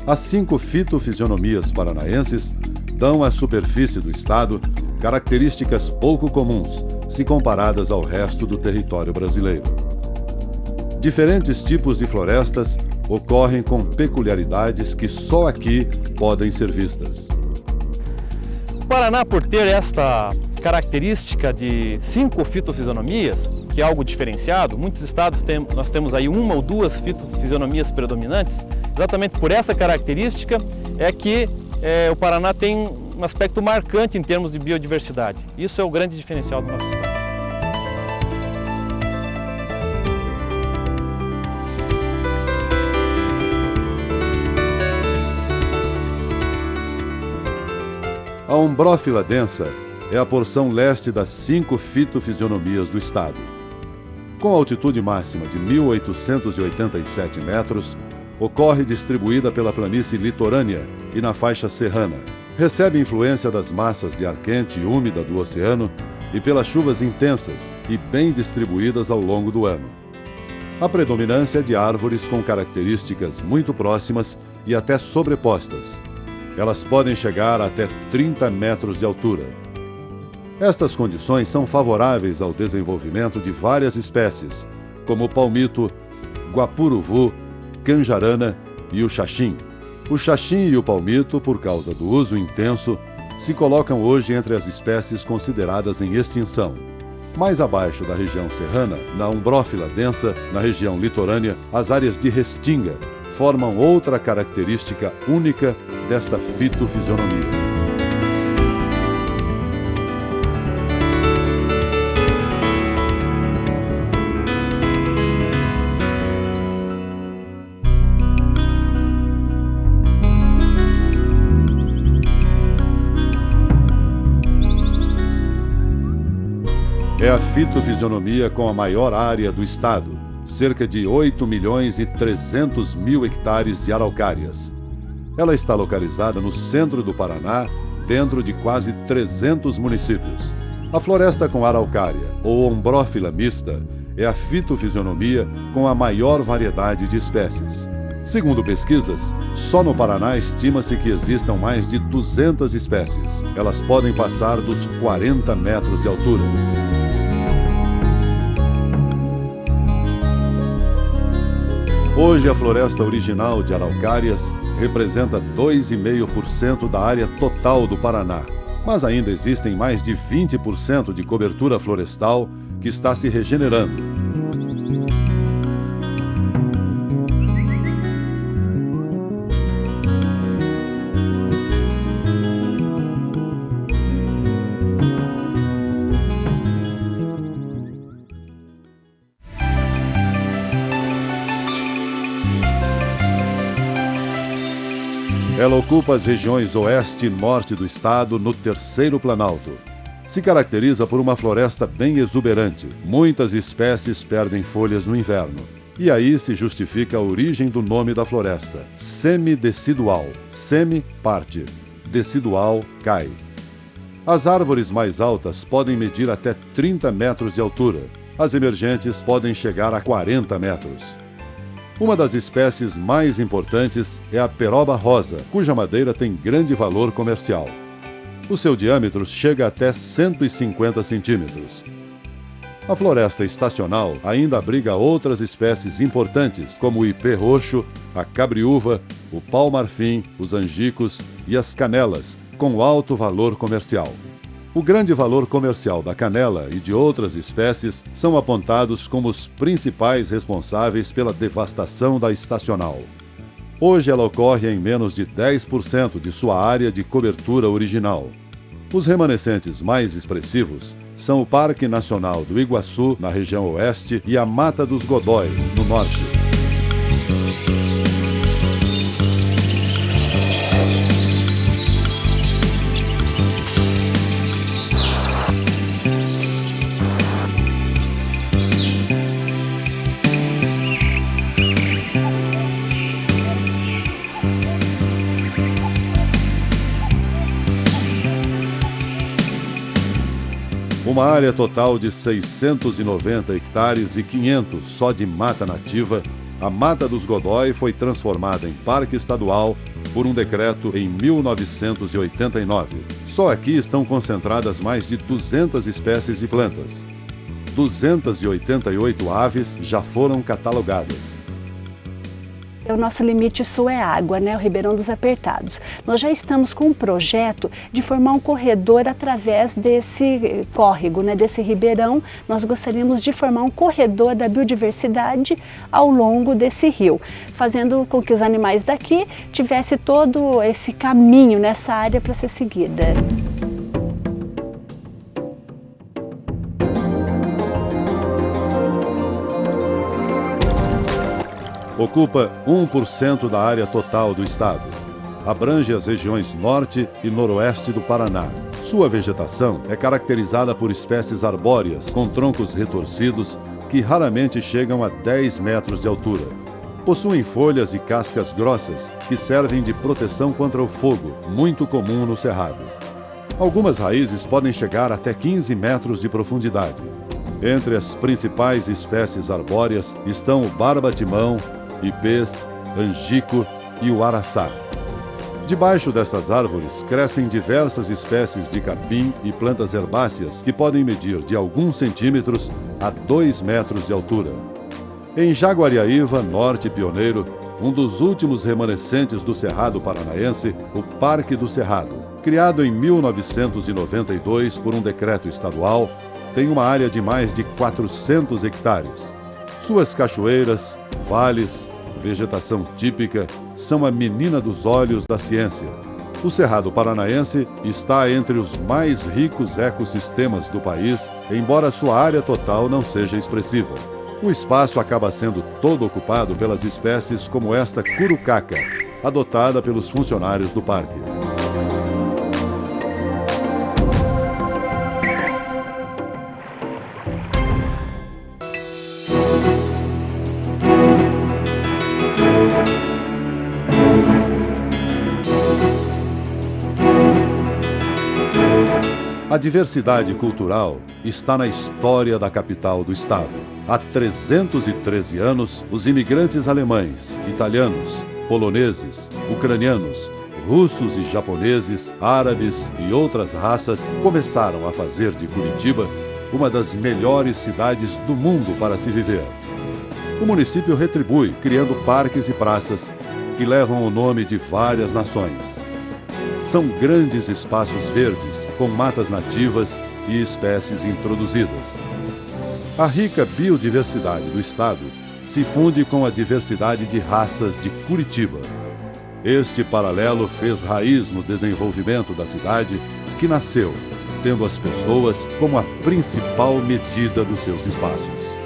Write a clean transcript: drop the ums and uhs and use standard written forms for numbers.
As 5 fitofisionomias paranaenses dão à superfície do estado características pouco comuns, se comparadas ao resto do território brasileiro. Diferentes tipos de florestas ocorrem com peculiaridades que só aqui podem ser vistas. O Paraná, por ter esta característica de 5 fitofisionomias, que é algo diferenciado, muitos estados nós temos aí 1 ou 2 fitofisionomias predominantes, exatamente por essa característica é que o Paraná tem um aspecto marcante em termos de biodiversidade. Isso é o grande diferencial do nosso estado. A Umbrófila densa é a porção leste das 5 fitofisionomias do estado. Com altitude máxima de 1.887 metros, ocorre distribuída pela planície litorânea e na faixa serrana. Recebe influência das massas de ar quente e úmida do oceano e pelas chuvas intensas e bem distribuídas ao longo do ano. A predominância é de árvores com características muito próximas e até sobrepostas. Elas podem chegar a até 30 metros de altura. Estas condições são favoráveis ao desenvolvimento de várias espécies, como o palmito, guapuruvu, canjarana e o xaxim. O xaxim e o palmito, por causa do uso intenso, se colocam hoje entre as espécies consideradas em extinção. Mais abaixo da região serrana, na Umbrófila densa, na região litorânea, as áreas de restinga formam outra característica única desta fitofisionomia. É a fitofisionomia com a maior área do estado, cerca de 8.300.000 hectares de araucárias. Ela está localizada no centro do Paraná, dentro de quase 300 municípios. A floresta com araucária, ou ombrófila mista, é a fitofisionomia com a maior variedade de espécies. Segundo pesquisas, só no Paraná estima-se que existam mais de 200 espécies. Elas podem passar dos 40 metros de altura. Hoje, a floresta original de araucárias representa 2,5% da área total do Paraná, mas ainda existem mais de 20% de cobertura florestal que está se regenerando. Ela ocupa as regiões oeste e norte do estado no Terceiro Planalto. Se caracteriza por uma floresta bem exuberante. Muitas espécies perdem folhas no inverno. E aí se justifica a origem do nome da floresta. Semidecidual. Semi, parte. Decidual, cai. As árvores mais altas podem medir até 30 metros de altura. As emergentes podem chegar a 40 metros. Uma das espécies mais importantes é a peroba rosa, cuja madeira tem grande valor comercial. O seu diâmetro chega até 150 centímetros. A floresta estacional ainda abriga outras espécies importantes, como o ipê roxo, a cabriúva, o pau-marfim, os angicos e as canelas, com alto valor comercial. O grande valor comercial da canela e de outras espécies são apontados como os principais responsáveis pela devastação da estacional. Hoje ela ocorre em menos de 10% de sua área de cobertura original. Os remanescentes mais expressivos são o Parque Nacional do Iguaçu, na região oeste, e a Mata dos Godói, no norte. Uma área total de 690 hectares e 500 só de mata nativa A Mata dos Godói foi transformada em parque estadual por um decreto em 1989. Só aqui estão concentradas mais de 200 espécies de plantas. 288 aves já foram catalogadas. O nosso limite sul é água, né? O Ribeirão dos Apertados. Nós já estamos com um projeto de formar um corredor através desse córrego, né? Desse ribeirão. Nós gostaríamos de formar um corredor da biodiversidade ao longo desse rio, fazendo com que os animais daqui tivessem todo esse caminho nessa área para ser seguida. Ocupa 1% da área total do estado. Abrange as regiões norte e noroeste do Paraná. Sua vegetação é caracterizada por espécies arbóreas com troncos retorcidos que raramente chegam a 10 metros de altura. Possuem folhas e cascas grossas que servem de proteção contra o fogo, muito comum no cerrado. Algumas raízes podem chegar até 15 metros de profundidade. Entre as principais espécies arbóreas estão o barbatimão, ipês, angico e o araçá. Debaixo destas árvores crescem diversas espécies de capim e plantas herbáceas que podem medir de alguns centímetros a 2 metros de altura. Em Jaguariaíva, Norte Pioneiro, um dos últimos remanescentes do Cerrado paranaense, o Parque do Cerrado, criado em 1992 por um decreto estadual, tem uma área de mais de 400 hectares. Suas cachoeiras, vales, vegetação típica são a menina dos olhos da ciência. O Cerrado paranaense está entre os mais ricos ecossistemas do país, embora sua área total não seja expressiva. O espaço acaba sendo todo ocupado pelas espécies como esta curucaca, adotada pelos funcionários do parque. A diversidade cultural está na história da capital do estado. Há 313 anos, os imigrantes alemães, italianos, poloneses, ucranianos, russos e japoneses, árabes e outras raças começaram a fazer de Curitiba uma das melhores cidades do mundo para se viver. O município retribui criando parques e praças que levam o nome de várias nações. São grandes espaços verdes, com matas nativas e espécies introduzidas. A rica biodiversidade do estado se funde com a diversidade de raças de Curitiba. Este paralelo fez raiz no desenvolvimento da cidade, que nasceu tendo as pessoas como a principal medida dos seus espaços.